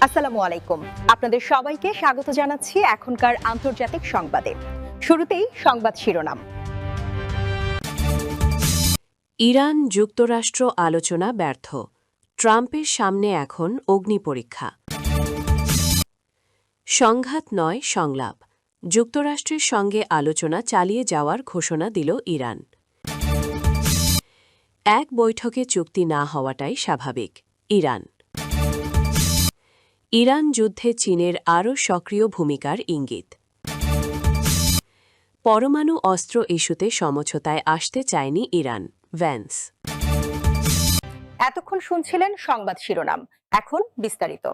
আসসালামু আলাইকুম। আপনাদের সবাইকে স্বাগত জানাচ্ছি এখনকার আন্তর্জাতিক সংবাদে। শুরুতেই সংবাদ শিরোনাম। ইরান যুক্তরাষ্ট্র আলোচনা ব্যর্থ, ট্রাম্পের সামনে এখন অগ্নিপরীক্ষা। সংঘাত নয়, সংলাপ, যুক্তরাষ্ট্রের সঙ্গে আলোচনা চালিয়ে যাওয়ার ঘোষণা দিল ইরান। এক বৈঠকে চুক্তি না হওয়াটাই স্বাভাবিক, ইরান। ইরান যুদ্ধে চীনের আরও সক্রিয় ভূমিকার ইঙ্গিত। পরমাণু অস্ত্র ইস্যুতে সমঝোতায় আসতে চায়নি ইরান, ভ্যান্স। এতক্ষণ শুনছিলেন সংবাদ শিরোনাম, এখন বিস্তারিত।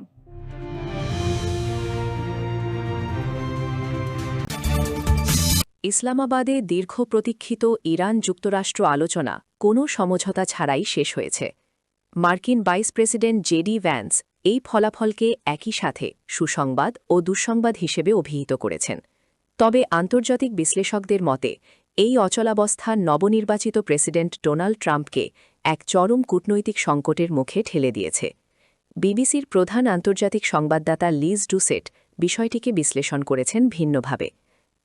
ইসলামাবাদে দীর্ঘ প্রতীক্ষিত ইরান যুক্তরাষ্ট্র আলোচনা কোনো সমঝোতা ছাড়াই শেষ হয়েছে। মার্কিন ভাইস প্রেসিডেন্ট জেডি ভ্যান্স এই ফলাফলকে একই সাথে সুসংবাদ ও দুঃসংবাদ হিসেবে অভিহিত করেছেন। তবে আন্তর্জাতিক বিশ্লেষকদের মতে এই অচলাবস্থা নবনির্বাচিত প্রেসিডেন্ট ডোনাল্ড ট্রাম্পকে এক চরম কূটনৈতিক সংকটের মুখে ঠেলে দিয়েছে। বিবিসির প্রধান আন্তর্জাতিক সংবাদদাতা লিজ ডুসেট বিষয়টিকে বিশ্লেষণ করেছেন ভিন্নভাবে।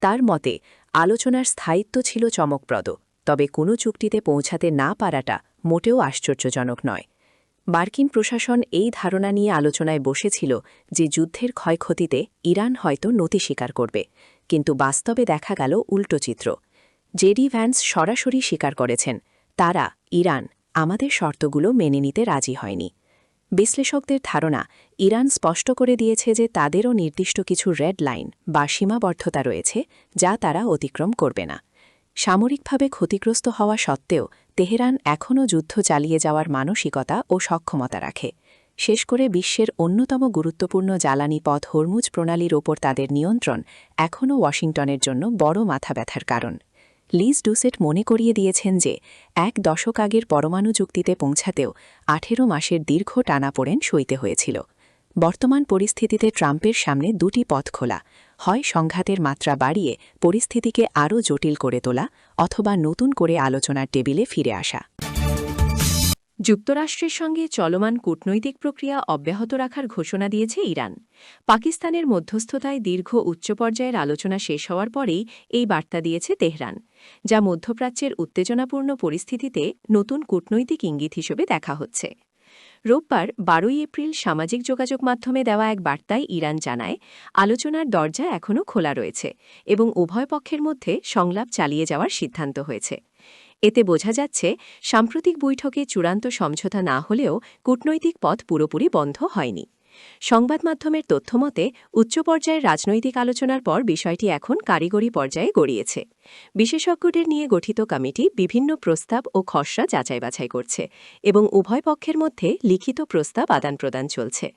তার মতে আলোচনার স্থায়িত্ব ছিল চমকপ্রদ, তবে কোনো চুক্তিতে পৌঁছাতে না পারাটা মোটেও আশ্চর্যজনক নয়। মার্কিন প্রশাসন এই ধারণা নিয়ে আলোচনায় বসেছিল যে যুদ্ধের ক্ষয়ক্ষতিতে ইরান হয়তো নতি স্বীকার করবে, কিন্তু বাস্তবে দেখা গেল উল্টো চিত্র। জেডি ভ্যান্স সরাসরি স্বীকার করেছেন, তারা, ইরান, আমাদের শর্তগুলো মেনে নিতে রাজি হয়নি। বিশ্লেষকদের ধারণা, ইরান স্পষ্ট করে দিয়েছে যে তাদেরও নির্দিষ্ট কিছু রেড লাইন বা সীমাবদ্ধতা রয়েছে যা তারা অতিক্রম করবে না। সামরিকভাবে ক্ষতিগ্রস্ত হওয়া সত্ত্বেও তেহরান এখনও যুদ্ধ চালিয়ে যাওয়ার মানসিকতা ও সক্ষমতা রাখে। শেষ করে বিশ্বের অন্যতম গুরুত্বপূর্ণ জ্বালানি পথ হরমুজ প্রণালীর ওপর তাদের নিয়ন্ত্রণ এখনও ওয়াশিংটনের জন্য বড় মাথা ব্যথার কারণ। লিজ ডুসেট মনে করিয়ে দিয়েছেন যে এক দশক আগের পরমাণু চুক্তিতে পৌঁছাতেও 18 মাসের দীর্ঘ টানাপোড়েন সইতে হয়েছিল। বর্তমান পরিস্থিতিতে ট্রাম্পের সামনে দুটি পথ খোলা, হয় সংঘাতের মাত্রা বাড়িয়ে পরিস্থিতিকে আরও জটিল করে তোলা, অথবা নতুন করে আলোচনার টেবিলে ফিরে আসা। যুক্তরাষ্ট্রের সঙ্গে চলমান কূটনৈতিক প্রক্রিয়া অব্যাহত রাখার ঘোষণা দিয়েছে ইরান। পাকিস্তানের মধ্যস্থতায় দীর্ঘ উচ্চ পর্যায়ের আলোচনা শেষ হওয়ার পরেই এই বার্তা দিয়েছে তেহরান, যা মধ্যপ্রাচ্যের উত্তেজনাপূর্ণ পরিস্থিতিতে নতুন কূটনৈতিক ইঙ্গিত হিসেবে দেখা হচ্ছে। রোববার 12 এপ্রিল সামাজিক যোগাযোগ মাধ্যমে দেওয়া এক বার্তায় ইরান জানায়, আলোচনার দরজা এখনও খোলা রয়েছে এবং উভয় পক্ষের মধ্যে সংলাপ চালিয়ে যাওয়ার সিদ্ধান্ত হয়েছে। এতে বোঝা যাচ্ছে, সাম্প্রতিক বৈঠকে চূড়ান্ত সমঝোতা না হলেও কূটনৈতিক পথ পুরোপুরি বন্ধ হয়নি। সংবাদ মাধ্যমের তথ্যমতে উচ্চ পর্যায়ের রাজনৈতিক আলোচনার পর বিষয়টি এখন কারিগরি পর্যায়ে গড়িয়েছে। বিশেষজ্ঞদের নিয়ে গঠিত কমিটি বিভিন্ন প্রস্তাব ও খসড়া যাচাই বাছাই করছে এবং উভয় পক্ষের মধ্যে লিখিত প্রস্তাব আদান প্রদান চলছে।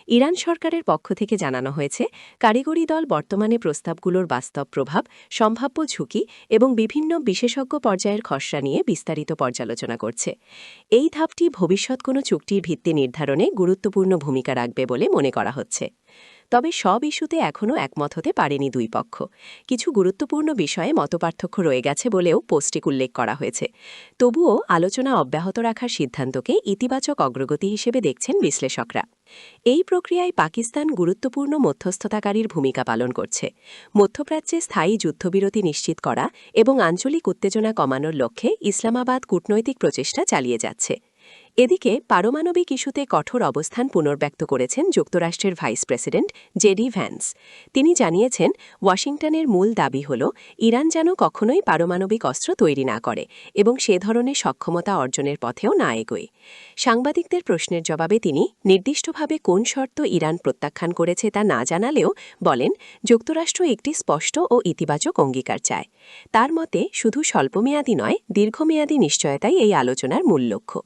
ইরান সরকারের পক্ষ থেকে জানানো হয়েছে, কারিগরি দল বর্তমানে প্রস্তাবগুলোর বাস্তব প্রভাব, সম্ভাব্য ঝুঁকি এবং বিভিন্ন বিশেষজ্ঞ পর্যায়ের খসড়া নিয়ে বিস্তারিত পর্যালোচনা করছে। এই ধাপটি ভবিষ্যৎ কোনো চুক্তির ভিত্তি নির্ধারণে গুরুত্বপূর্ণ ভূমিকা রাখবে বলে মনে করা হচ্ছে। তবে সব ইস্যুতে এখনও একমত হতে পারেনি দুই পক্ষ। কিছু গুরুত্বপূর্ণ বিষয়ে মতপার্থক্য রয়ে গেছে বলেও পোস্টে উল্লেখ করা হয়েছে। তবুও আলোচনা অব্যাহত রাখার সিদ্ধান্তকে ইতিবাচক অগ্রগতি হিসেবে দেখছেন বিশ্লেষকরা। এই প্রক্রিয়ায় পাকিস্তান গুরুত্বপূর্ণ মধ্যস্থতাকারীর ভূমিকা পালন করছে। মধ্যপ্রাচ্যে স্থায়ী যুদ্ধবিরতি নিশ্চিত করা এবং আঞ্চলিক উত্তেজনা কমানোর লক্ষ্যে ইসলামাবাদ কূটনৈতিক প্রচেষ্টা চালিয়ে যাচ্ছে। এদিকে পারমাণবিক ইস্যুতে কঠোর অবস্থান পুনর্ব্যক্ত করেছেন যুক্তরাষ্ট্রের ভাইস প্রেসিডেন্ট জেডি ভ্যান্স। তিনি জানিয়েছেন, ওয়াশিংটনের মূল দাবি হল ইরান যেন কখনোই পারমাণবিক অস্ত্র তৈরি না করে এবং সে ধরনের সক্ষমতা অর্জনের পথেও না এগোয়। সাংবাদিকদের প্রশ্নের জবাবে তিনি নির্দিষ্টভাবে কোন শর্ত ইরান প্রত্যাখ্যান করেছে তা না জানালেও বলেন, যুক্তরাষ্ট্র একটি স্পষ্ট ও ইতিবাচক অঙ্গীকার চায়। তার মতে শুধু স্বল্পমেয়াদী নয়, দীর্ঘমেয়াদী নিশ্চয়তাই এই আলোচনার মূল লক্ষ্য।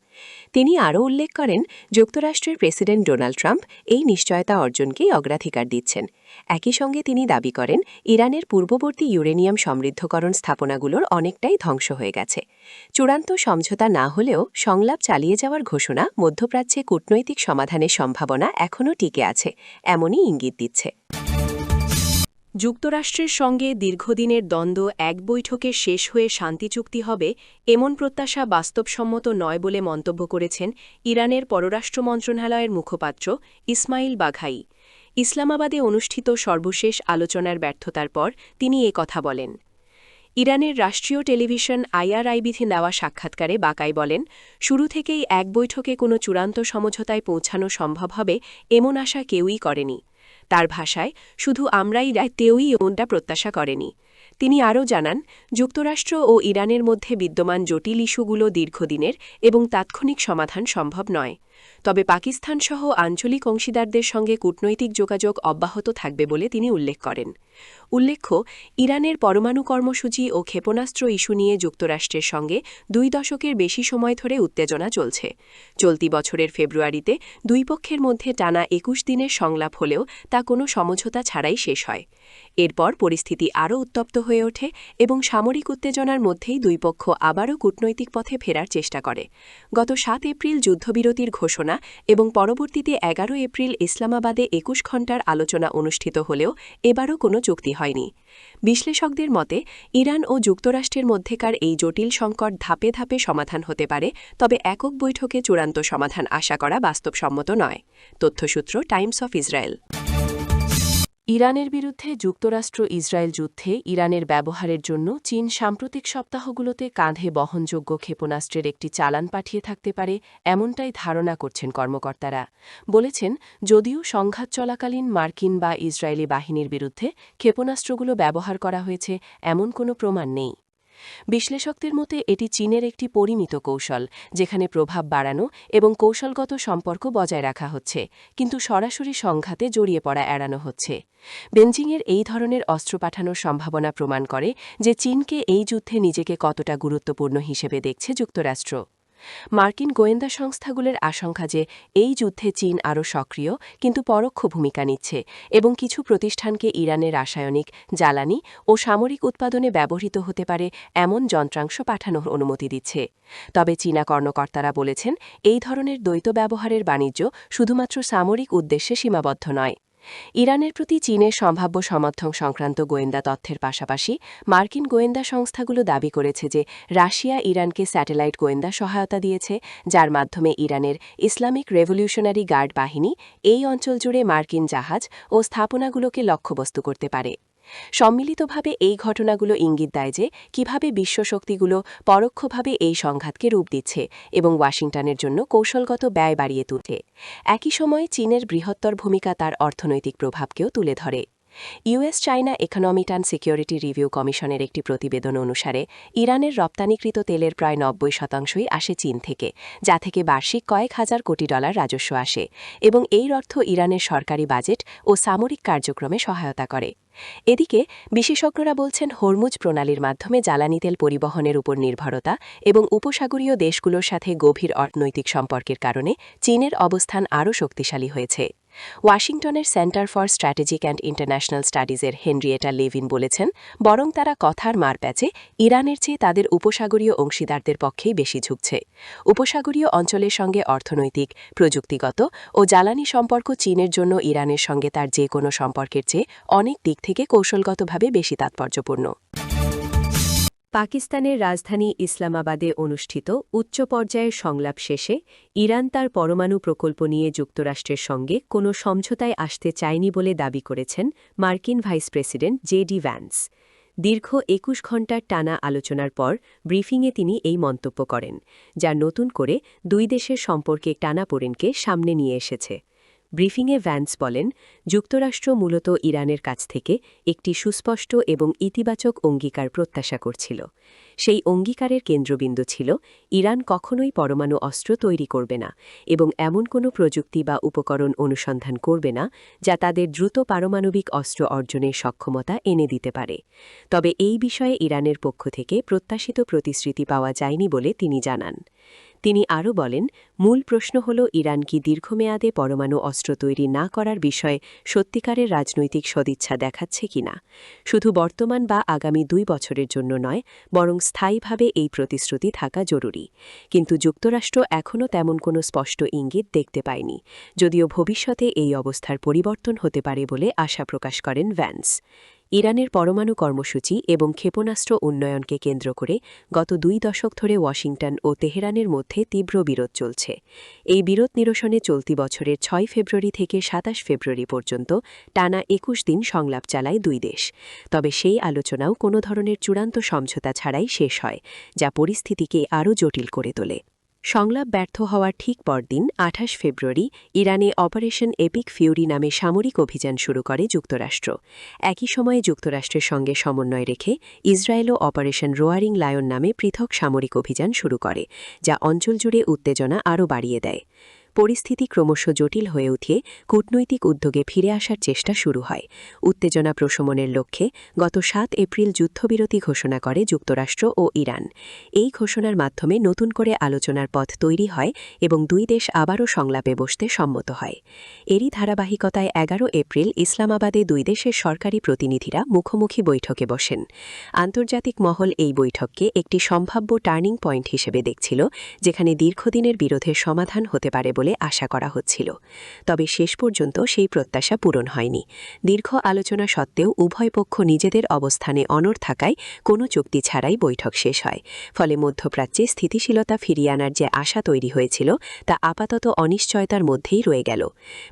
তিনি আরও উল্লেখ করেন, যুক্তরাষ্ট্রের প্রেসিডেন্ট ডোনাল্ড ট্রাম্প এই নিশ্চয়তা অর্জনকেই অগ্রাধিকার দিচ্ছেন। একই সঙ্গে তিনি দাবি করেন, ইরানের পূর্ববর্তী ইউরেনিয়াম সমৃদ্ধকরণ স্থাপনাগুলোর অনেকটাই ধ্বংস হয়ে গেছে। চূড়ান্ত সমঝোতা না হলেও সংলাপ চালিয়ে যাওয়ার ঘোষণা মধ্যপ্রাচ্যে কূটনৈতিক সমাধানের সম্ভাবনা এখনও টিকে আছে, এমনই ইঙ্গিত দিচ্ছে। যুক্তরাষ্ট্রের সঙ্গে দীর্ঘদিনের দ্বন্দ্ব এক বৈঠকে শেষ হয়ে শান্তি চুক্তি হবে এমন প্রত্যাশা বাস্তবসম্মত নয় বলে মন্তব্য করেছেন ইরানের পররাষ্ট্র মন্ত্রণালয়ের মুখপাত্র ইসমাইল বাঘাই। ইসলামাবাদে অনুষ্ঠিত সর্বশেষ আলোচনার ব্যর্থতার পর তিনি কথা বলেন। ইরানের রাষ্ট্রীয় টেলিভিশন IRIB-তে দেওয়া সাক্ষাৎকারে বাকাই বলেন, শুরু থেকেই এক বৈঠকে কোনো চূড়ান্ত সমঝোতায় পৌঁছানো সম্ভব হবে এমন আশা কেউই করেনি। তার ভাষায়, শুধু আমরাই তেউই এমনটা প্রত্যাশা করেনি। তিনি আরও জানান, যুক্তরাষ্ট্র ও ইরানের মধ্যে বিদ্যমান জটিল ইস্যুগুলো দীর্ঘদিনের এবং তাৎক্ষণিক সমাধান সম্ভব নয়। তবে পাকিস্তানসহ আঞ্চলিক অংশীদারদের সঙ্গে কূটনৈতিক যোগাযোগ অব্যাহত থাকবে বলে তিনি উল্লেখ করেন। উল্লেখ্য, ইরানের পরমাণু কর্মসূচি ও ক্ষেপণাস্ত্র ইস্যু নিয়ে যুক্তরাষ্ট্রের সঙ্গে 2 দশকের বেশি সময় ধরে উত্তেজনা চলছে। চলতি বছরের ফেব্রুয়ারিতে দুই পক্ষের মধ্যে টানা 21 দিনের সংলাপ হলেও তা কোনো সমঝোতা ছাড়াই শেষ হয়। এরপর পরিস্থিতি আরও উত্তপ্ত হয়ে ওঠে এবং সামরিক উত্তেজনার মধ্যেই দুই পক্ষ আবারও কূটনৈতিক পথে ফেরার চেষ্টা করে। গত 7 এপ্রিল যুদ্ধবিরতির ঘোষণা এবং পরবর্তীতে 11 এপ্রিল ইসলামাবাদে 21 ঘণ্টার আলোচনা অনুষ্ঠিত হলেও এবারও কোনো চুক্তি হয়নি। বিশ্লেষকদের মতে, ইরান ও যুক্তরাষ্ট্রের মধ্যেকার এই জটিল সংকট ধাপে ধাপে সমাধান হতে পারে, তবে একক বৈঠকে চূড়ান্ত সমাধান আশা করা বাস্তবসম্মত নয়। তথ্যসূত্র টাইমস অফ ইসরায়েল। ইরানের বিরুদ্ধে যুক্তরাষ্ট্র ইসরায়েল যুদ্ধে ইরানের ব্যবহারের জন্য চীন সাম্প্রতিক সপ্তাহগুলোতে কাঁধে বহনযোগ্য ক্ষেপণাস্ত্রের একটি চালান পাঠিয়ে থাকতে পারে, এমনটাই ধারণা করছেন কর্মকর্তারা। বলেছেন, যদিও সংঘাত চলাকালীন মার্কিন বা ইসরায়েলি বাহিনীর বিরুদ্ধে ক্ষেপণাস্ত্রগুলো ব্যবহার করা হয়েছে এমন কোনো প্রমাণ নেই। বিশ্লেষকদের মতে এটি চীনের একটি পরিমিত কৌশল, যেখানে প্রভাব বাড়ানো এবং কৌশলগত সম্পর্ক বজায় রাখা হচ্ছে, কিন্তু সরাসরি সংঘাতে জড়িয়ে পড়া এড়ানো হচ্ছে। বেজিংয়ের এই ধরনের অস্ত্র পাঠানোর সম্ভাবনা প্রমাণ করে যে চীনকে এই যুদ্ধে নিজেকে কতটা গুরুত্বপূর্ণ হিসেবে দেখছে যুক্তরাষ্ট্র। মার্কিন গোয়েন্দা সংস্থাগুলোর আশঙ্কা যে এই যুদ্ধে চীন আরও সক্রিয় কিন্তু পরোক্ষ ভূমিকা নিচ্ছে এবং কিছু প্রতিষ্ঠানকে ইরানের রাসায়নিক, জ্বালানি ও সামরিক উৎপাদনে ব্যবহৃত হতে পারে এমন যন্ত্রাংশ পাঠানোর অনুমতি দিচ্ছে। তবে চীনা কর্মকর্তারা বলেছেন, এই ধরনের দ্বৈত ব্যবহারের বাণিজ্য শুধুমাত্র সামরিক উদ্দেশ্যে সীমাবদ্ধ নয়। ইরানের প্রতি চীনের সম্ভাব্য সমর্থন সংক্রান্ত গোয়েন্দা তথ্যের পাশাপাশি মার্কিন গোয়েন্দা সংস্থাগুলো দাবি করেছে যে রাশিয়া ইরানকে স্যাটেলাইট গোয়েন্দা সহায়তা দিয়েছে, যার মাধ্যমে ইরানের ইসলামিক রেভলিউশনারি গার্ড বাহিনী এই অঞ্চল জুড়ে মার্কিন জাহাজ ও স্থাপনাগুলোকে লক্ষ্যবস্তু করতে পারে। সম্মিলিতভাবে এই ঘটনাগুলো ইঙ্গিত দেয় যে কিভাবে বিশ্বশক্তিগুলো পরোক্ষভাবে এই সংঘাতকে রূপ দিচ্ছে এবং ওয়াশিংটনের জন্য কৌশলগত ব্যয় বাড়িয়ে তুলছে। একই সময়ে চীনের বৃহত্তর ভূমিকা তার অর্থনৈতিক প্রভাবকেও তুলে ধরে। US China economic and security review কমিশনের একটি প্রতিবেদন অনুসারে ইরানের রপ্তানিকৃত তেলের প্রায় 90% আসে চীন থেকে, যা থেকে বার্ষিক কয়েক হাজার কোটি ডলার রাজস্ব আসে এবং এই অর্থ ইরানের সরকারি বাজেট ও সামরিক কার্যক্রমে সহায়তা করে। এদিকে বিশেষজ্ঞরা বলছেন, হরমুজ প্রণালীর মাধ্যমে জ্বালানি তেল পরিবহনের উপর নির্ভরতা এবং উপসাগরীয় দেশগুলোর সাথে গভীর অর্থনৈতিক সম্পর্কের কারণে চীনের অবস্থান আরও শক্তিশালী হয়েছে। ওয়াশিংটনের centre for strategic and international স্টাডিজের হেনরিয়েটা লেভিন বলেছেন, বরং তারা কথার মারপ্যাচে ইরানের চেয়ে তাদের উপসাগরীয় অংশীদারদের পক্ষেই বেশি ঝুঁকছে। উপসাগরীয় অঞ্চলের সঙ্গে অর্থনৈতিক, প্রযুক্তিগত ও জ্বালানি সম্পর্ক চীনের জন্য ইরানের সঙ্গে তার যে কোনো সম্পর্কের চেয়ে অনেক দিক থেকে কৌশলগতভাবে বেশি তাৎপর্যপূর্ণ। পাকিস্তানের রাজধানী ইসলামাবাদে অনুষ্ঠিত উচ্চ পর্যায়ের সংলাপ শেষে ইরান তার পরমাণু প্রকল্প নিয়ে যুক্তরাষ্ট্রের সঙ্গে কোনো সমঝোতায় আসতে চায়নি বলে দাবি করেছেন মার্কিন ভাইস প্রেসিডেন্ট জে.ডি. ভ্যান্স। দীর্ঘ 21 ঘণ্টার টানা আলোচনার পর ব্রিফিংয়ে তিনি এই মন্তব্য করেন, যা নতুন করে দুই দেশের সম্পর্কে টানাপোড়েনকে সামনে নিয়ে এসেছে। ব্রিফিংয়ে ভ্যান্স বলেন, যুক্তরাষ্ট্র মূলত ইরানের কাছ থেকে একটি সুস্পষ্ট এবং ইতিবাচক অঙ্গীকার প্রত্যাশা করছিল। সেই অঙ্গীকারের কেন্দ্রবিন্দু ছিল ইরান কখনোই পরমাণু অস্ত্র তৈরি করবে না এবং এমন কোনো প্রযুক্তি বা উপকরণ অনুসন্ধান করবে না যা তাদের দ্রুত পারমাণবিক অস্ত্র অর্জনের সক্ষমতা এনে দিতে পারে। তবে এই বিষয়ে ইরানের পক্ষ থেকে প্রত্যাশিত প্রতিশ্রুতি পাওয়া যায়নি বলে তিনি জানান। তিনি আরও বলেন, মূল প্রশ্ন হল ইরান কি দীর্ঘমেয়াদে পরমাণু অস্ত্র তৈরি না করার বিষয়ে সত্যিকারের রাজনৈতিক সদিচ্ছা দেখাচ্ছে কিনা। শুধু বর্তমান বা আগামী 2 বছরের জন্য নয়, বরং স্থায়ীভাবে এই প্রতিশ্রুতি থাকা জরুরি। কিন্তু যুক্তরাষ্ট্র এখনও তেমন কোনো স্পষ্ট ইঙ্গিত দেখতে পায়নি, যদিও ভবিষ্যতে এই অবস্থার পরিবর্তন হতে পারে বলে আশা প্রকাশ করেন ভ্যান্স। ইরানের পরমাণু কর্মসূচি এবং ক্ষেপণাস্ত্র উন্নয়নকে কেন্দ্র করে গত 2 দশক ধরে ওয়াশিংটন ও তেহরানের মধ্যে তীব্র বিরোধ চলছে। এই বিরোধ নিরসনে চলতি বছরের 6 ফেব্রুয়ারি থেকে 27 ফেব্রুয়ারি পর্যন্ত টানা 21 দিন সংলাপ চালায় দুই দেশ। তবে সেই আলোচনাও কোনো ধরনের চূড়ান্ত সমঝোতা ছাড়াই শেষ হয়, যা পরিস্থিতিকে আরও জটিল করে তোলে। সংলাপ ব্যর্থ হওয়ার ঠিক পরদিন 28 ফেব্রুয়ারি ইরানে অপারেশন এপিক ফিউরি নামে সামরিক অভিযান শুরু করে যুক্তরাষ্ট্র। একই সময়ে যুক্তরাষ্ট্রের সঙ্গে সমন্বয় রেখে ইসরায়েলও অপারেশন রোয়ারিং লায়ন নামে পৃথক সামরিক অভিযান শুরু করে, যা অঞ্চল জুড়ে উত্তেজনা আরও বাড়িয়ে দেয়। পরিস্থিতি ক্রমশ জটিল হয়ে উঠে কূটনৈতিক উদ্যোগে ফিরে আসার চেষ্টা শুরু হয়। উত্তেজনা প্রশমনের লক্ষ্যে গত 7 এপ্রিল যুদ্ধবিরতি ঘোষণা করে যুক্তরাষ্ট্র ও ইরান। এই ঘোষণার মাধ্যমে নতুন করে আলোচনার পথ তৈরি হয় এবং দুই দেশ আবারও সংলাপে বসতে সম্মত হয়। এরই ধারাবাহিকতায় 11 এপ্রিল ইসলামাবাদে দুই দেশের সরকারি প্রতিনিধিরা মুখোমুখি বৈঠকে বসেন। আন্তর্জাতিক মহল এই বৈঠককে একটি সম্ভাব্য টার্নিং পয়েন্ট হিসেবে দেখছিল, যেখানে দীর্ঘদিনের বিরোধের সমাধান হতে পারে বলে আশা করা হচ্ছিল। তবে শেষ পর্যন্ত সেই প্রত্যাশা পূরণ হয়নি। দীর্ঘ আলোচনা সত্ত্বেও উভয় পক্ষ নিজেদের অবস্থানে অনড় থাকায় কোনো চুক্তি ছাড়াই বৈঠক শেষ হয়। ফলে মধ্যপ্রাচ্যে স্থিতিশীলতা ফিরিয়ে আনার যে আশা তৈরি হয়েছিল তা আপাতত অনিশ্চয়তার মধ্যেই রয়ে গেল।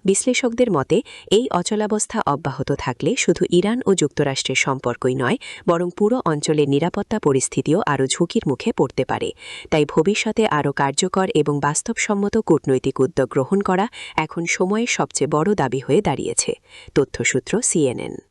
বিশ্লেষকদের মতে এই অচলাবস্থা অব্যাহত থাকলে শুধু ইরান ও যুক্তরাষ্ট্রের সম্পর্কই নয়, বরং পুরো অঞ্চলের নিরাপত্তা পরিস্থিতিও আরও ঝুঁকির মুখে পড়তে পারে। তাই ভবিষ্যতে আরও কার্যকর এবং বাস্তবসম্মত কূটনৈতিক উদ্যোগ গ্রহণ করা এখন সময়ের সবচেয়ে বড় দাবি হয়ে দাঁড়িয়েছে। তথ্যসূত্র CNN।